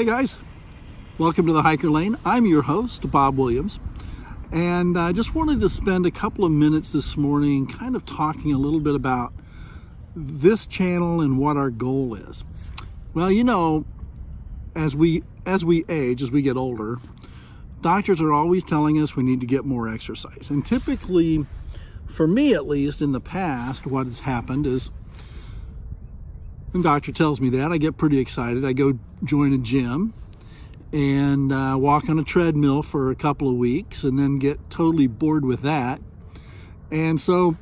Hey guys, welcome to the Hiker Lane. I'm your host, Bob Williams, and I just wanted to spend a couple of minutes this morning kind of talking a little bit about this channel and what our goal is. Well, you know, as we age, as we get older, doctors are always telling us we need to get more exercise. And typically, for me at least, in the past, what has happened is when the doctor tells me that, I get pretty excited. I go join a gym and walk on a treadmill for a couple of weeks and then get totally bored with that. And so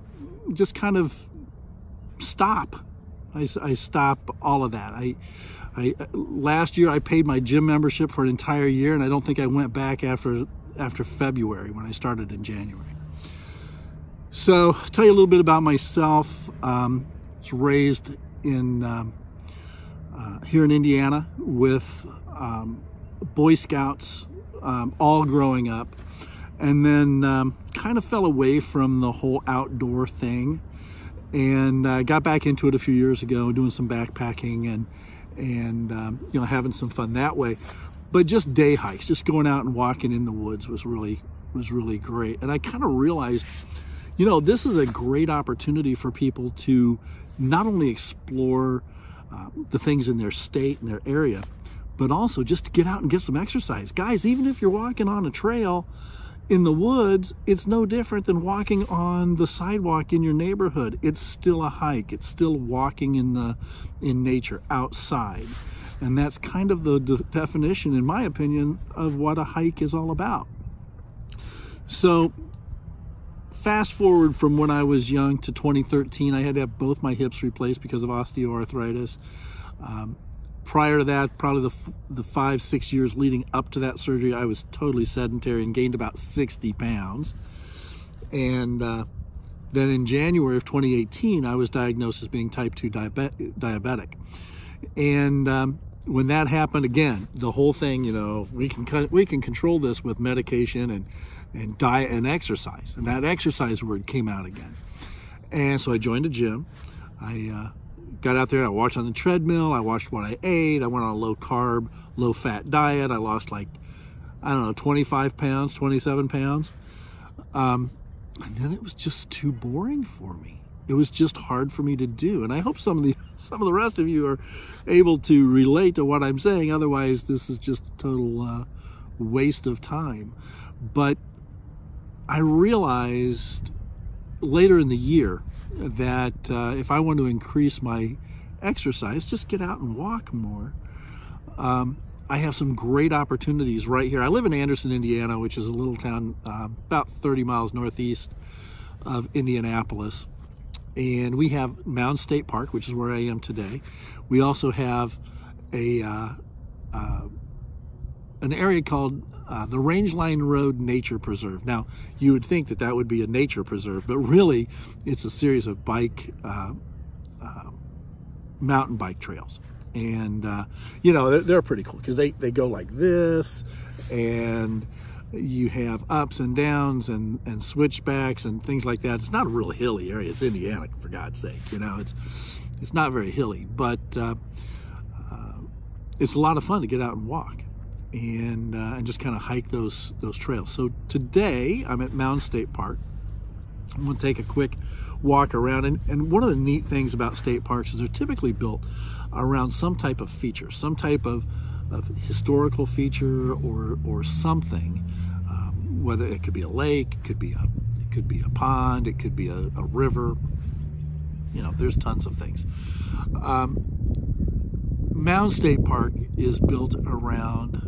just kind of stop. I stop all of that. Last year I paid my gym membership for an entire year, and I don't think I went back after February when I started in January. So I'll tell you a little bit about myself. I was raised in here in Indiana with Boy Scouts all growing up, and then kind of fell away from the whole outdoor thing, and got back into it a few years ago, doing some backpacking and you know, having some fun that way. But just day hikes, just going out and walking in the woods was really great. And I kind of realized, you know, this is a great opportunity for people to not only explore the things in their state and their area, but also just to get out and get some exercise. Guys, even if you're walking on a trail in the woods, it's no different than walking on the sidewalk in your neighborhood. It's still a hike. It's still walking in nature outside. And that's kind of the definition, in my opinion, of what a hike is all about. So fast forward from when I was young to 2013, I had to have both my hips replaced because of osteoarthritis. Prior to that, probably the 5-6 years leading up to that surgery, I was totally sedentary and gained about 60 pounds. And then in January of 2018, I was diagnosed as being type 2 diabetic. And when that happened, again, the whole thing, you know, we can control this with medication and diet and exercise. And that exercise word came out again. And so I joined a gym. I got out there, I watched on the treadmill, I watched what I ate, I went on a low carb, low fat diet. I lost 25 pounds, 27 pounds. And then it was just too boring for me. It was just hard for me to do. And I hope some of the rest of you are able to relate to what I'm saying. Otherwise, this is just a total waste of time. But I realized later in the year that if I want to increase my exercise, just get out and walk more. I have some great opportunities right here. I live in Anderson, Indiana, which is a little town about 30 miles northeast of Indianapolis. And we have Mounds State Park, which is where I am today. We also have an area called the Rangeline Road Nature Preserve. Now, you would think that would be a nature preserve, but really it's a series of mountain bike trails. And, you know, they're pretty cool because they go like this, and you have ups and downs and switchbacks and things like that. It's not a real hilly area. It's Indiana, for God's sake. You know, it's not very hilly, but it's a lot of fun to get out and walk and just kind of hike those trails. So today I'm at Mounds State Park. I'm going to take a quick walk around, and one of the neat things about state parks is they're typically built around some type of feature, some type of historical feature or something. Whether it could be a lake, it could be a pond, it could be a river. You know, there's tons of things. Mounds State Park is built around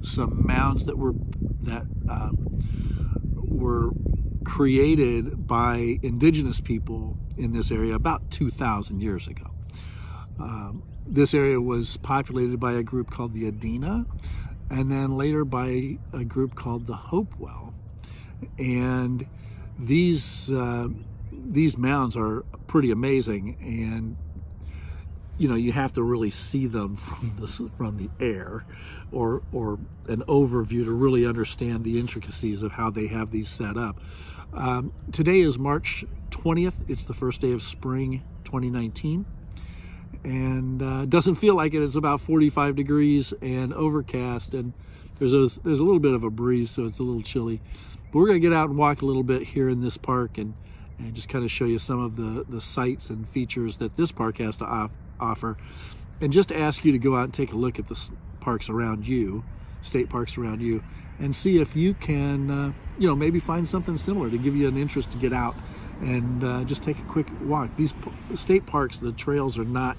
some mounds that were created by indigenous people in this area about 2,000 years ago. This area was populated by a group called the Adena, and then later by a group called the Hopewell. And these mounds are pretty amazing, and you know, you have to really see them from the air or an overview to really understand the intricacies of how they have these set up. Today is March 20th. It's the first day of spring 2019. and it doesn't feel like it. It's about 45 degrees and overcast, and there's a little bit of a breeze, so it's a little chilly. But we're going to get out and walk a little bit here in this park and just kind of show you some of the sights and features that this park has to offer, and just ask you to go out and take a look at the parks around you, state parks around you, and see if you can maybe find something similar to give you an interest to get out and just take a quick walk. These state parks, the trails are not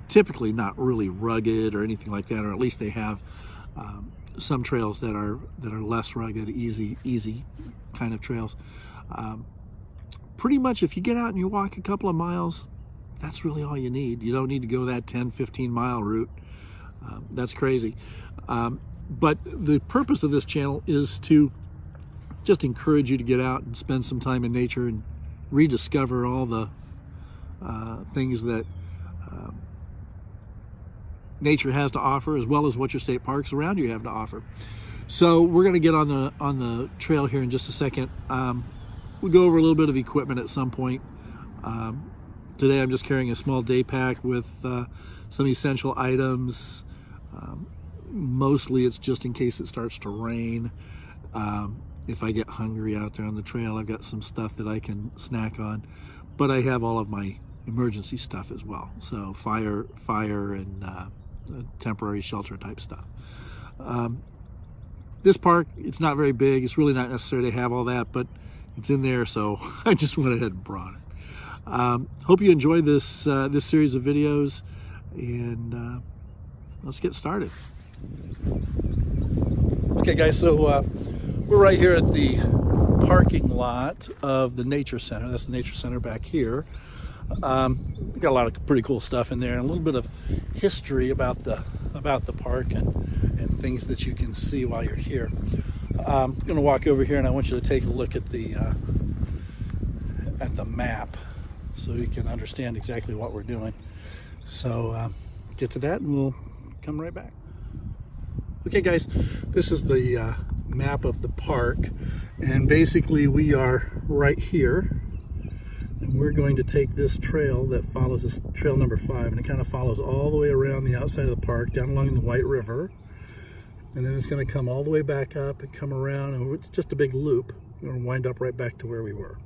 typically not really rugged or anything like that, or at least they have some trails that are less rugged, easy kind of trails. Pretty much if you get out and you walk a couple of miles, that's really all you need. You don't need to go that 10-15 mile route. That's crazy. But the purpose of this channel is to just encourage you to get out and spend some time in nature and rediscover all the things that nature has to offer, as well as what your state parks around you have to offer. So we're going to get on the trail here in just a second. We'll go over a little bit of equipment at some point. Today I'm just carrying a small day pack with some essential items. Mostly it's just in case it starts to rain. If I get hungry out there on the trail, I've got some stuff that I can snack on. But I have all of my emergency stuff as well. So fire and temporary shelter type stuff. This park, it's not very big. It's really not necessary to have all that, but it's in there, so I just went ahead and brought it. Hope you enjoy this series of videos, and let's get started. Okay guys, so we're right here at the parking lot of the Nature Center. That's the Nature Center back here. We've got a lot of pretty cool stuff in there, and a little bit of history about the park and things that you can see while you're here. I'm going to walk over here, and I want you to take a look at the map so you can understand exactly what we're doing. So get to that and we'll come right back. Okay guys, this is the map of the park, and basically we are right here, and we're going to take this trail that follows this trail number 5, and it kind of follows all the way around the outside of the park down along the White River, and then it's going to come all the way back up and come around, and it's just a big loop. We're going to wind up right back to where we were.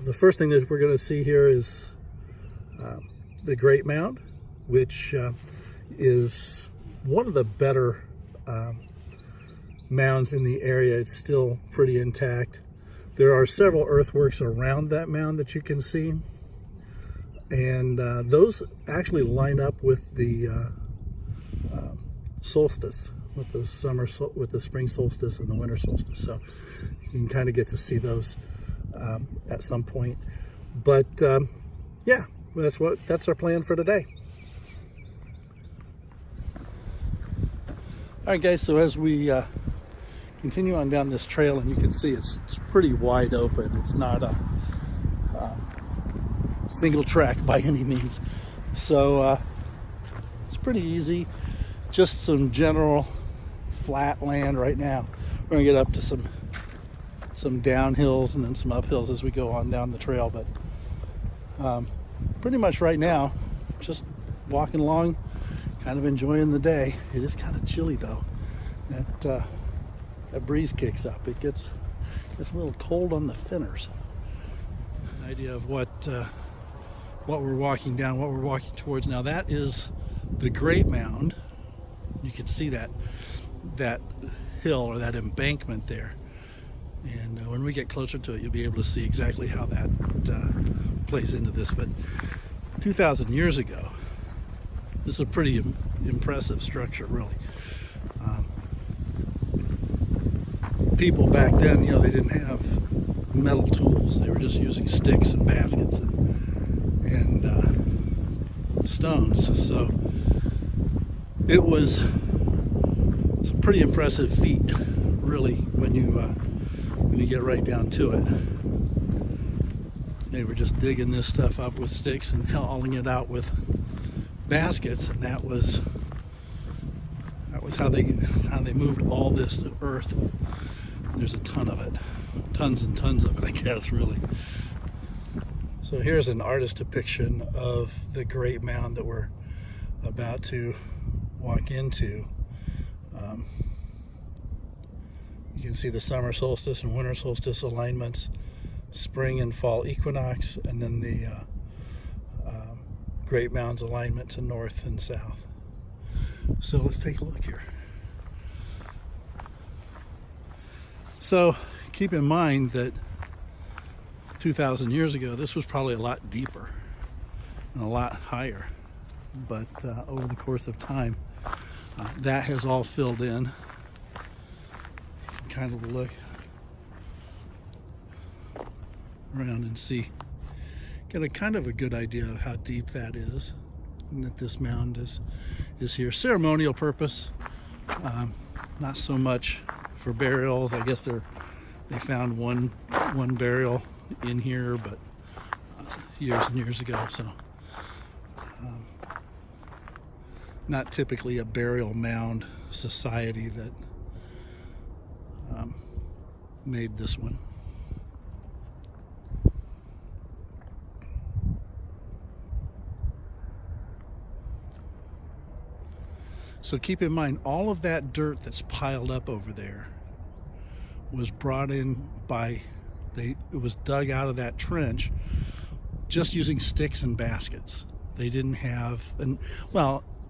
The first thing that we're going to see here is the Great Mound, which is one of the better mounds in the area. It's still pretty intact. There are several earthworks around that mound that you can see, and those actually line up with the solstice, with the spring solstice and the winter solstice. So you can kind of get to see those at some point. But yeah, that's our plan for today. All right guys, so as we continue on down this trail, and you can see it's pretty wide open. It's not a single track by any means. So it's pretty easy. Just some general flat land right now. We're gonna get up to some downhills and then some uphills as we go on down the trail, but pretty much right now just walking along, kind of enjoying the day. It is kind of chilly though. That breeze kicks up. It gets a little cold on the finners. An idea of what we're walking down, what we're walking towards now. That is the Great Mound. You can see that hill or that embankment there. And when we get closer to it, you'll be able to see exactly how that plays into this. But 2,000 years ago, this is a pretty impressive structure, really. People back then, they didn't have metal tools. They were just using sticks and baskets and stones. So it was some pretty impressive feat, really, when you get right down to it. They were just digging this stuff up with sticks and hauling it out with baskets, and that was how they moved all this earth. There's a ton of it, tons and tons of it, I guess, really. So here's an artist depiction of the Great Mound that we're about to walk into. You can see the summer solstice and winter solstice alignments, spring and fall equinox, and then the Great Mound's alignment to north and south. So let's take a look here. So keep in mind that 2,000 years ago, this was probably a lot deeper and a lot higher. But over the course of time, that has all filled in. You can kind of look around and see, get a kind of a good idea of how deep that is, and that this mound is here. Ceremonial purpose, not so much for burials. I guess they found one burial in here, but years and years ago, so not typically a burial mound society that made this one. So keep in mind, all of that dirt that's piled up over there was brought in by, it was dug out of that trench just using sticks and baskets. They didn't have,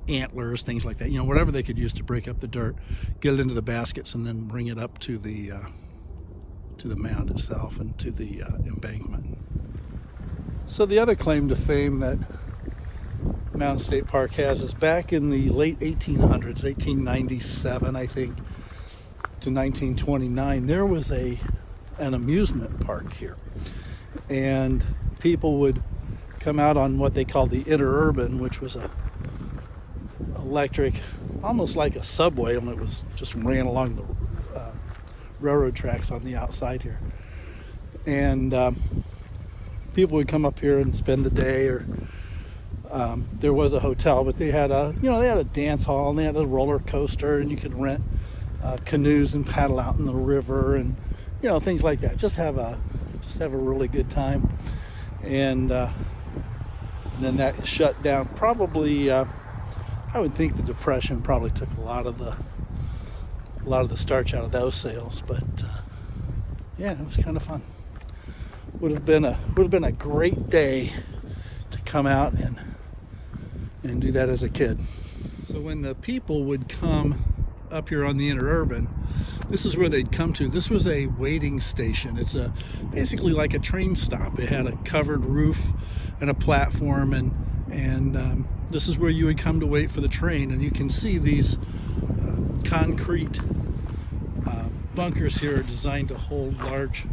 antlers, things like that, whatever they could use to break up the dirt, get it into the baskets, and then bring it up to the mound itself and to the embankment. So the other claim to fame that Mounds State Park has is back in the late 1800s, 1897, I think, to 1929, there was an amusement park here, and people would come out on what they called the Interurban, which was a electric, almost like a subway, and it was just ran along the railroad tracks on the outside here. And people would come up here and spend the day, or there was a hotel, but they had a dance hall, and they had a roller coaster, and you could rent canoes and paddle out in the river, and things like that. Just have a really good time. And then that shut down. Probably, I would think the Depression probably took a lot of the starch out of those sales. But yeah, it was kind of fun. Would have been a great day to come out and do that as a kid. So when the people would come up here on the Interurban, this is where they'd come to. This was a waiting station. It's basically like a train stop. It had a covered roof and a platform, and this is where you would come to wait for the train. And you can see these concrete bunkers here are designed to hold large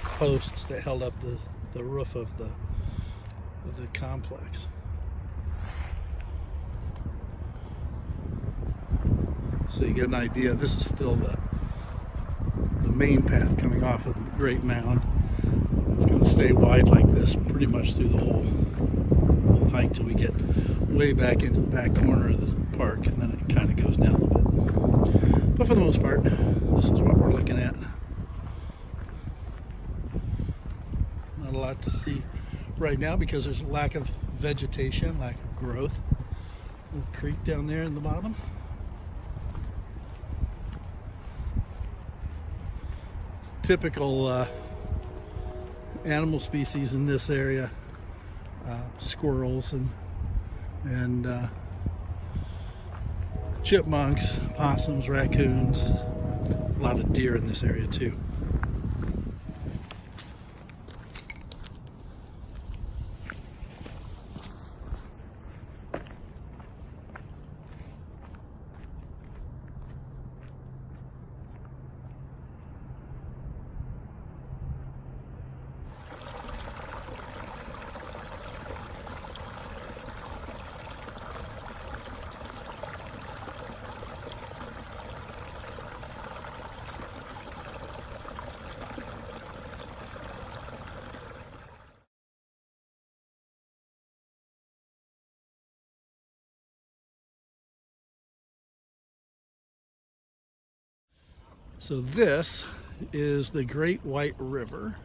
posts that held up the roof of the complex. So you get an idea. This is still the main path coming off of the Great Mound. It's going to stay wide like this pretty much through the whole hike till we get way back into the back corner of the park, and then it kind of goes down a little bit. But for the most part, this is what we're looking at. Not a lot to see right now because there's a lack of vegetation, lack of growth. Little creek down there in the bottom. Typical animal species in this area, squirrels and chipmunks, possums, raccoons, a lot of deer in this area too. So this is the Great White River,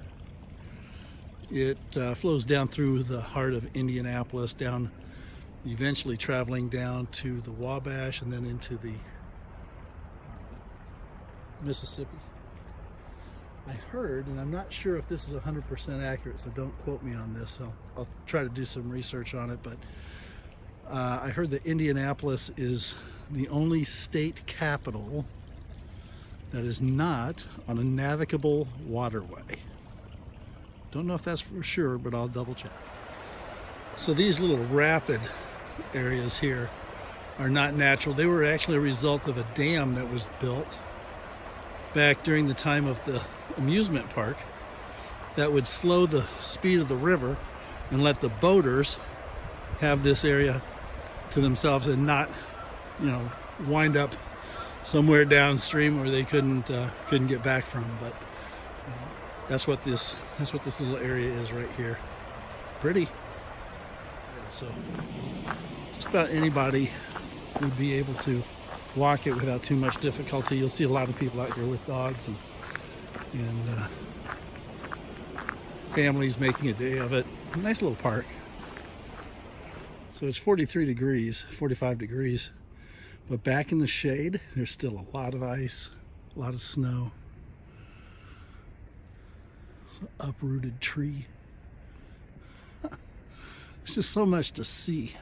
It flows down through the heart of Indianapolis, down, eventually traveling down to the Wabash and then into the Mississippi. I heard, and I'm not sure if this is 100% accurate, so don't quote me on this. I'll try to do some research on it, but I heard that Indianapolis is the only state capital that is not on a navigable waterway. Don't know if that's for sure, but I'll double check. So these little rapid areas here are not natural. They were actually a result of a dam that was built back during the time of the amusement park that would slow the speed of the river and let the boaters have this area to themselves and not, wind up somewhere downstream where they couldn't get back from. But that's what this little area is right here. Pretty. So just about anybody would be able to walk it without too much difficulty. You'll see a lot of people out here with dogs and families making a day of it. Nice little park. So it's 43 degrees, 45 degrees, but back in the shade, there's still a lot of ice, a lot of snow. It's an uprooted tree. There's just so much to see.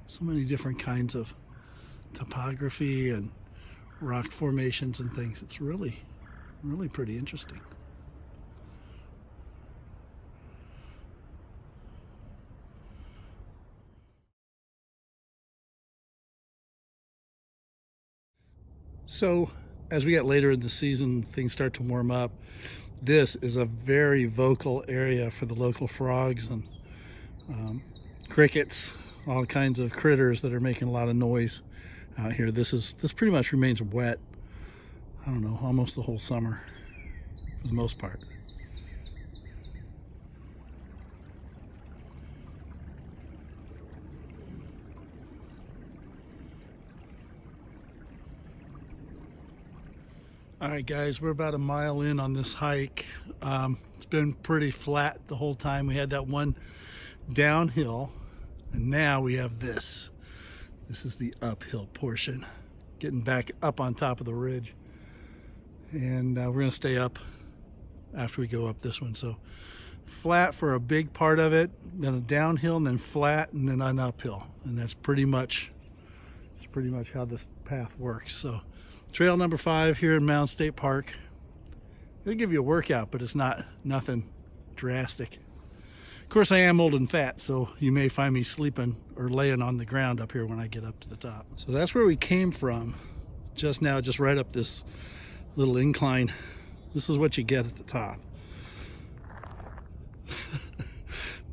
So many different kinds of topography and rock formations and things. It's really, really pretty interesting. So as we get later in the season, things start to warm up. This is a very vocal area for the local frogs and crickets, all kinds of critters that are making a lot of noise out here. This pretty much remains wet, I don't know, almost the whole summer for the most part. All right, guys, we're about a mile in on this hike. It's been pretty flat the whole time. We had that one downhill, and now we have this. This is the uphill portion, getting back up on top of the ridge. And we're gonna stay up after we go up this one. So flat for a big part of it, then a downhill, and then flat, and then an uphill. And that's pretty much how this path works. So trail number 5 here in Mounds State Park. It'll give you a workout, but it's nothing drastic. Of course, I am old and fat, so you may find me sleeping or laying on the ground up here when I get up to the top. So that's where we came from just now, just right up this little incline. This is what you get at the top.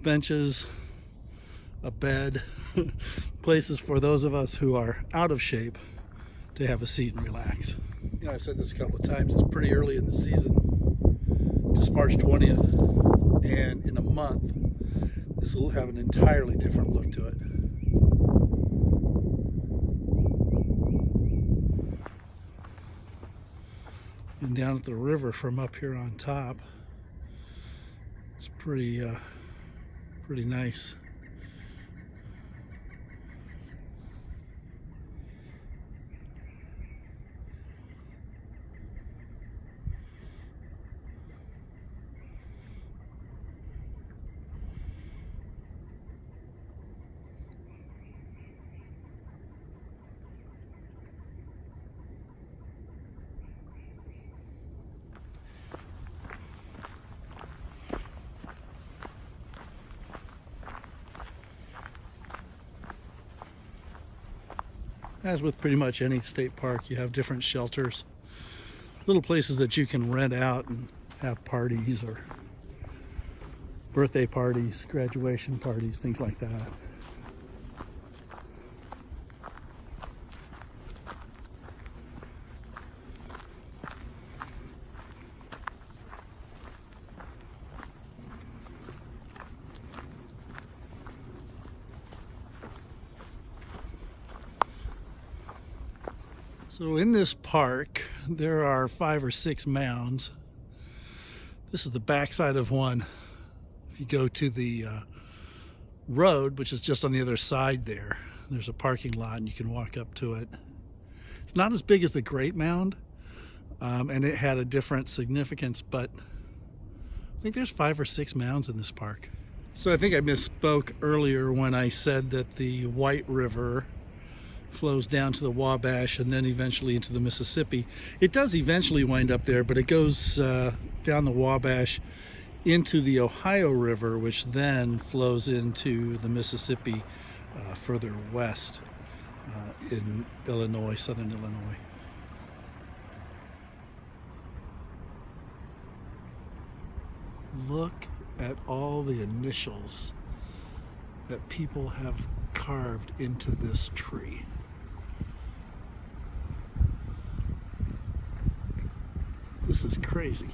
Benches, a bed, places for those of us who are out of shape to have a seat and relax. I've said this a couple of times, it's pretty early in the season, just March 20th, and in a month, this will have an entirely different look to it. And down at the river from up here on top, it's pretty nice. As with pretty much any state park, you have different shelters, little places that you can rent out and have parties or birthday parties, graduation parties, things like that. So in this park, there are 5 or 6 mounds. This is the backside of one If you go to the road, which is just on the other side there, there's a parking lot and you can walk up to it. It's not as big as the Great Mound, and it had a different significance, but I think there's 5 or 6 mounds in this park. So I think I misspoke earlier when I said that the White River flows down to the Wabash and then eventually into the Mississippi. It does eventually wind up there, but it goes down the Wabash into the Ohio River, which then flows into the Mississippi further west in Illinois, southern Illinois. Look at all the initials that people have carved into this tree. This is crazy.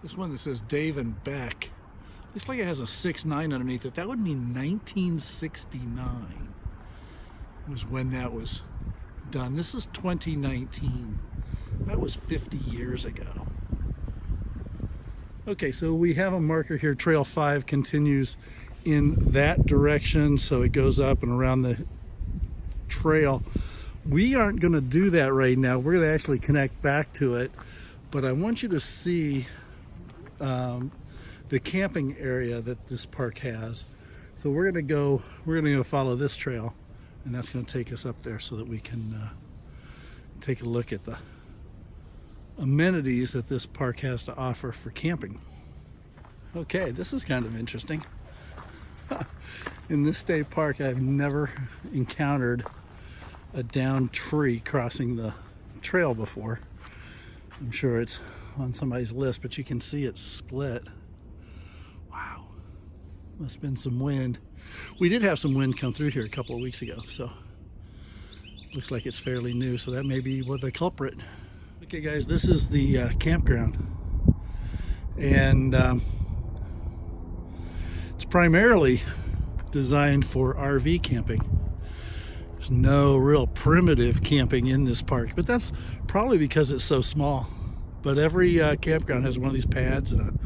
This one that says Dave and Beck, looks like it has a 6'9" underneath it. That would mean 1969 was when that was done. This is 2019. That was 50 years ago. Okay, so we have a marker here. Trail 5 continues in that direction, so it goes up and around the trail. We aren't going to do that right now. We're going to actually connect back to it, but I want you to see the camping area that this park has. So we're gonna go follow this trail, and that's going to take us up there so that we can take a look at the amenities that this park has to offer for camping. Okay, this is kind of interesting. In this state park, I've never encountered a downed tree crossing the trail before. I'm sure it's on somebody's list, but you can see it's split. Wow, must have been some wind. We did have some wind come through here a couple of weeks ago, so looks like it's fairly new, so that may be what the culprit. Okay guys, this is the campground, and it's primarily designed for RV camping. There's no real primitive camping in this park, but that's probably because it's so small. But every campground has one of these pads and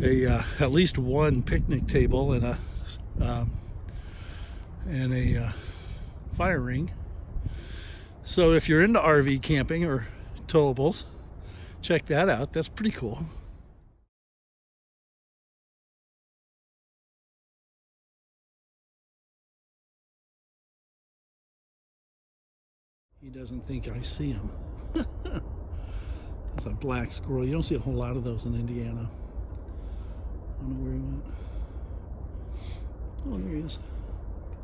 at least one picnic table and a fire ring. So if you're into RV camping or towables, check that out. That's pretty cool. He doesn't think I see him. It's a black squirrel. You don't see a whole lot of those in Indiana. I don't know where he went. Oh, there he is.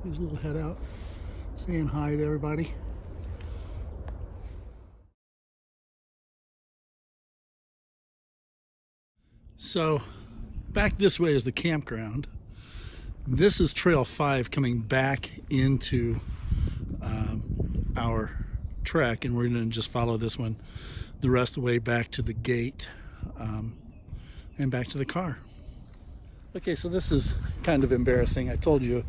His little head out, saying hi to everybody. So, back this way is the campground. This is Trail 5 coming back into our trek, and we're going to just follow this one the rest of the way back to the gate and back to the car. Okay, so this is kind of embarrassing. I told you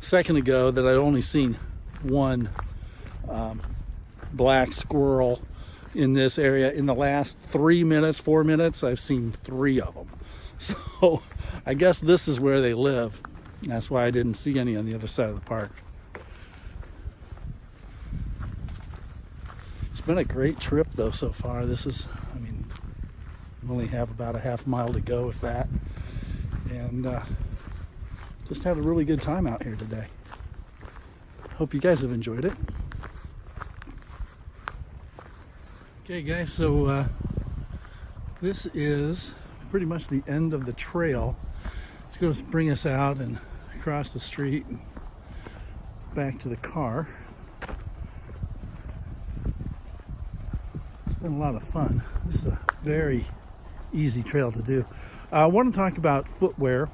a second ago that I'd only seen one black squirrel in this area. In the last 4 minutes, I've seen 3 of them. So I guess this is where they live. That's why I didn't see any on the other side of the park. It's been a great trip though so far. This is, I mean, we only have about a half mile to go, if that. And just had a really good time out here today. Hope you guys have enjoyed it. Okay guys, so this is pretty much the end of the trail. It's going to bring us out and across the street and back to the car. It's been a lot of fun. This is a very easy trail to do. I want to talk about footwear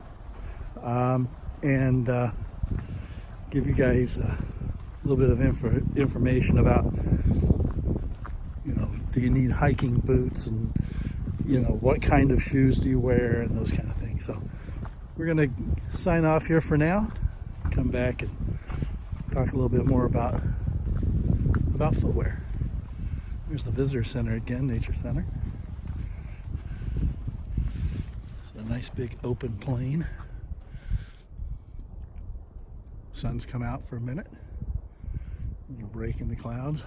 and give you guys a little bit of information about, you know, do you need hiking boots, and you know, what kind of shoes do you wear and those kind of things. So we're gonna sign off here for now, come back and talk a little bit more about footwear. Here's the visitor center again, nature center. It's a nice big open plain. Sun's come out for a minute. A little break in the clouds.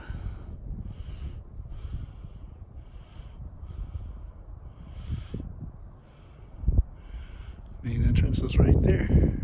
Main entrance is right there.